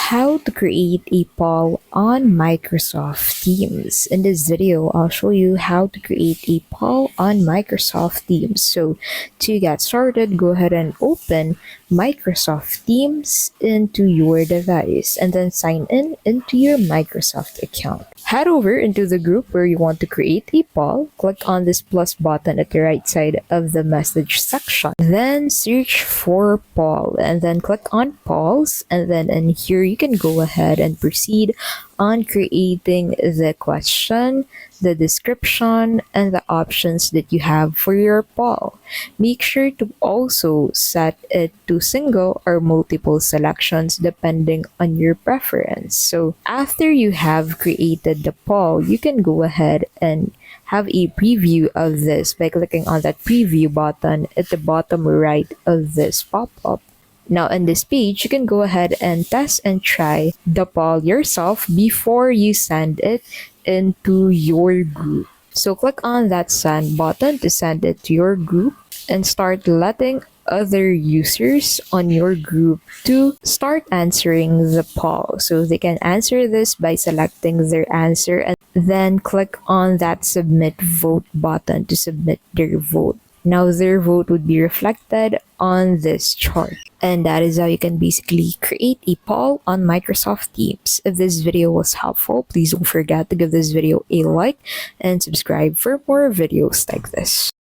how to create a poll on Microsoft Teams. In this video, I'll show you how to create a poll on Microsoft Teams. So to get started, go ahead and open Microsoft Teams into your device and then sign in into your Microsoft account. Head over into the group where you want to create a poll. Click on this plus button at the right side of the message section. Then search for poll and then click on polls, and then in here you can go ahead and proceed on creating the question, the description, and the options that you have for your poll. Make sure to also set it to single or multiple selections depending on your preference. So after you have created the poll, you can go ahead and have a preview of this by clicking on that preview button at the bottom right of this pop-up. Now in this page, you can go ahead and test and try the poll yourself before you send it into your group. So click on that send button to send it to your group and start letting other users on your group to start answering the poll. So they can answer this by selecting their answer and then click on that submit vote button to submit their vote. Now their vote would be reflected on this chart. And that is how you can basically create a poll on Microsoft Teams. If this video was helpful, please don't forget to give this video a like and subscribe for more videos like this.